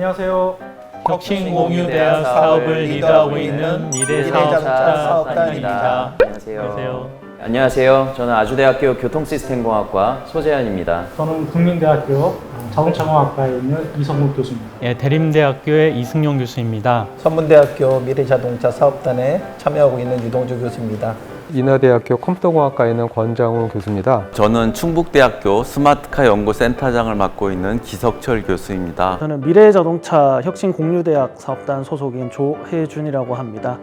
안녕하세요. 혁신공유대학 사업을 리드하고 있는 미래사업자 사업단입니다. 안녕하세요. 저는 아주대학교 교통시스템공학과 소재현입니다. 저는 국민대학교 자동차공학과에 있는 이성국 교수입니다. 예, 대림대학교의 이승용 교수입니다. 선문대학교 미래자동차 사업단에 참여하고 있는 유동주 교수입니다. 인하대학교 컴퓨터공학과에 있는 권장훈 교수입니다. 저는 충북대학교 스마트카 연구센터장을 맡고 있는 기석철 교수입니다. 저는 미래자동차 혁신공유대학 사업단 소속인 조혜준이라고 합니다.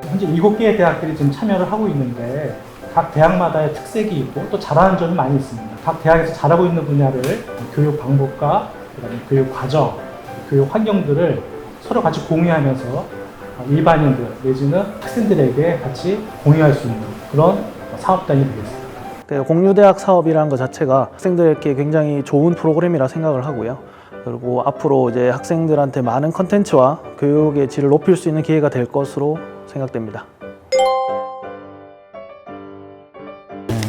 현재 7개의 대학들이 지금 참여를 하고 있는데 각 대학마다의 특색이 있고 또 잘하는 점이 많이 있습니다. 각 대학에서 잘하고 있는 분야를 교육 방법과 그다음에 교육 과정, 교육 환경들을 서로 같이 공유하면서 일반인들 내지는 학생들에게 같이 공유할 수 있는 그런 사업단이 되겠습니다. 공유대학 사업이라는 것 자체가 학생들에게 굉장히 좋은 프로그램이라 생각을 하고요. 그리고 앞으로 이제 학생들한테 많은 컨텐츠와 교육의 질을 높일 수 있는 기회가 될 것으로 생각됩니다.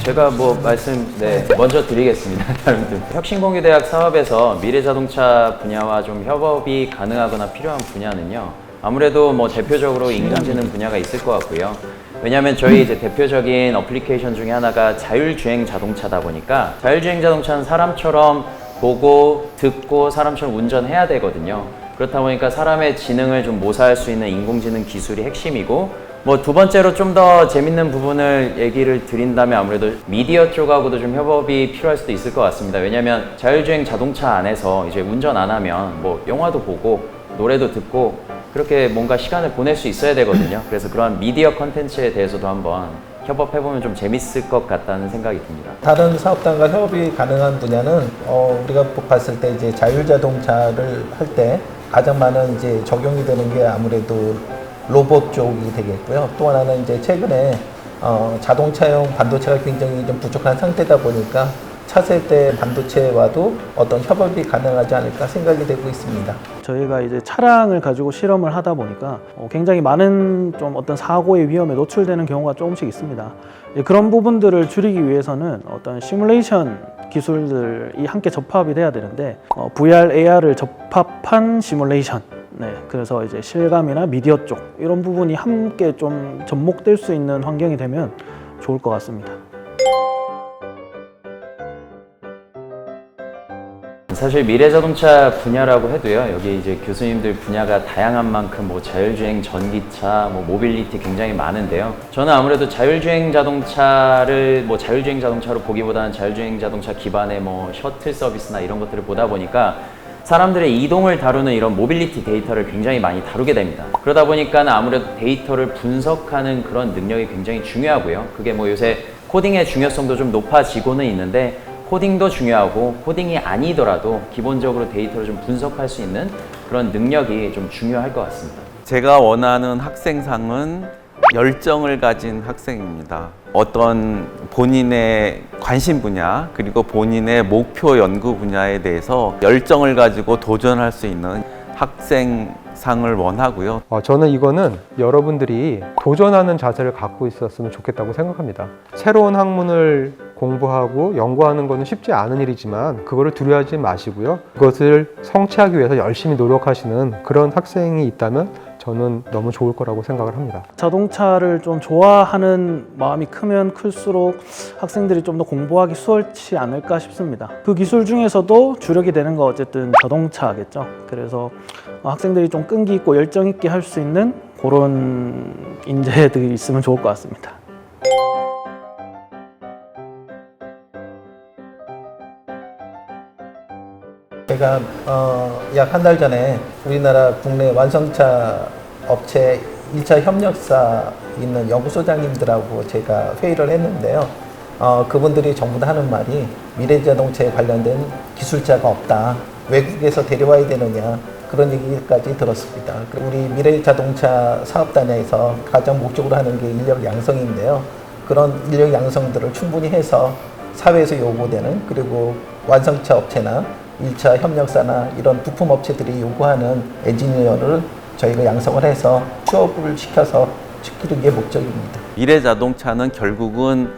제가 먼저 드리겠습니다. 혁신공유대학 사업에서 미래자동차 분야와 좀 협업이 가능하거나 필요한 분야는요. 아무래도 대표적으로 인공지능 분야가 있을 것 같고요. 왜냐하면 저희 이제 대표적인 어플리케이션 중에 하나가 자율주행 자동차다 보니까 자율주행 자동차는 사람처럼 보고 듣고 사람처럼 운전해야 되거든요. 그렇다 보니까 사람의 지능을 좀 모사할 수 있는 인공지능 기술이 핵심이고 두 번째로 좀 더 재밌는 부분을 얘기를 드린다면 아무래도 미디어 쪽하고도 좀 협업이 필요할 수도 있을 것 같습니다. 왜냐하면 자율주행 자동차 안에서 이제 운전 안 하면 영화도 보고 노래도 듣고 그렇게 뭔가 시간을 보낼 수 있어야 되거든요. 그래서 그런 미디어 컨텐츠에 대해서도 한번 협업해보면 좀 재밌을 것 같다는 생각이 듭니다. 다른 사업단과 협업이 가능한 분야는 우리가 봤을 때 이제 자율자동차를 할 때 가장 많은 이제 적용이 되는 게 아무래도 로봇 쪽이 되겠고요. 또 하나는 이제 최근에 자동차용 반도체가 굉장히 좀 부족한 상태다 보니까 차세 대 반도체와도 어떤 협업이 가능하지 않을까 생각이 되고 있습니다. 저희가 이제 차량을 가지고 실험을 하다 보니까 굉장히 많은 좀 어떤 사고의 위험에 노출되는 경우가 조금씩 있습니다. 그런 부분들을 줄이기 위해서는 어떤 시뮬레이션 기술들이 함께 접합이 돼야 되는데 VR, AR을 접합한 시뮬레이션. 그래서 이제 실감이나 미디어 쪽 이런 부분이 함께 좀 접목될 수 있는 환경이 되면 좋을 것 같습니다. 사실 미래자동차 분야라고 해도요, 여기 이제 교수님들 분야가 다양한 만큼 자율주행 전기차, 모빌리티 굉장히 많은데요. 저는 아무래도 자율주행 자동차를 자율주행 자동차로 보기보다는 자율주행 자동차 기반의 셔틀 서비스나 이런 것들을 보다 보니까 사람들의 이동을 다루는 이런 모빌리티 데이터를 굉장히 많이 다루게 됩니다. 그러다 보니까 아무래도 데이터를 분석하는 그런 능력이 굉장히 중요하고요. 그게 요새 코딩의 중요성도 좀 높아지고는 있는데 코딩도 중요하고 코딩이 아니더라도 기본적으로 데이터를 좀 분석할 수 있는 그런 능력이 좀 중요할 것 같습니다. 제가 원하는 학생상은 열정을 가진 학생입니다. 어떤 본인의 관심 분야 그리고 본인의 목표 연구 분야에 대해서 열정을 가지고 도전할 수 있는 학생상을 원하고요. 저는 이거는 여러분들이 도전하는 자세를 갖고 있었으면 좋겠다고 생각합니다. 새로운 학문을 공부하고 연구하는 것은 쉽지 않은 일이지만 그거를 두려워하지 마시고요. 그것을 성취하기 위해서 열심히 노력하시는 그런 학생이 있다면 저는 너무 좋을 거라고 생각을 합니다. 자동차를 좀 좋아하는 마음이 크면 클수록 학생들이 좀 더 공부하기 수월치 않을까 싶습니다. 그 기술 중에서도 주력이 되는 거 어쨌든 자동차겠죠. 그래서 학생들이 좀 끈기 있고 열정 있게 할 수 있는 그런 인재들이 있으면 좋을 것 같습니다. 제가 약 한 달 전에 우리나라 국내 완성차 업체 1차 협력사 있는 연구소장님들하고 제가 회의를 했는데요. 그분들이 전부 다 하는 말이 미래자동차에 관련된 기술자가 없다. 외국에서 데려와야 되느냐. 그런 얘기까지 들었습니다. 우리 미래자동차 사업단에서 가장 목적으로 하는 게 인력 양성인데요. 그런 인력 양성들을 충분히 해서 사회에서 요구되는 그리고 완성차 업체나 1차 협력사나 이런 부품 업체들이 요구하는 엔지니어를 저희가 양성을 해서 취업을 시켜서 시키는 게 목적입니다. 미래자동차는 결국은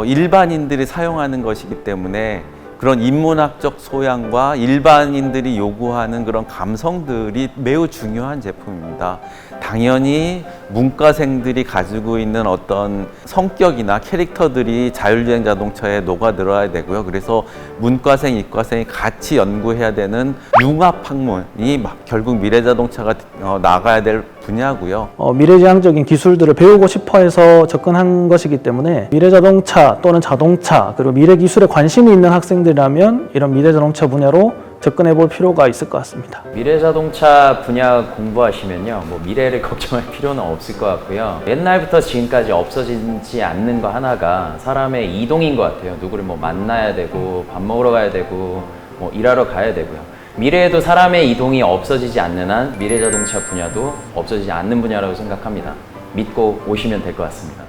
일반인들이 사용하는 것이기 때문에 그런 인문학적 소양과 일반인들이 요구하는 그런 감성들이 매우 중요한 제품입니다. 당연히 문과생들이 가지고 있는 어떤 성격이나 캐릭터들이 자율주행 자동차에 녹아들어야 되고요. 그래서 문과생, 이과생이 같이 연구해야 되는 융합 학문이 결국 미래자동차가 나가야 될 분야고요. 미래지향적인 기술들을 배우고 싶어 해서 접근한 것이기 때문에 미래자동차 또는 자동차 그리고 미래기술에 관심이 있는 학생들이라면 이런 미래자동차 분야로 접근해 볼 필요가 있을 것 같습니다. 미래자동차 분야 공부하시면요, 뭐 미래를 걱정할 필요는 없을 것 같고요. 옛날부터 지금까지 없어지지 않는 거 하나가 사람의 이동인 것 같아요. 누구를 뭐 만나야 되고 밥 먹으러 가야 되고 뭐 일하러 가야 되고요. 미래에도 사람의 이동이 없어지지 않는 한 미래자동차 분야도 없어지지 않는 분야라고 생각합니다. 믿고 오시면 될 것 같습니다.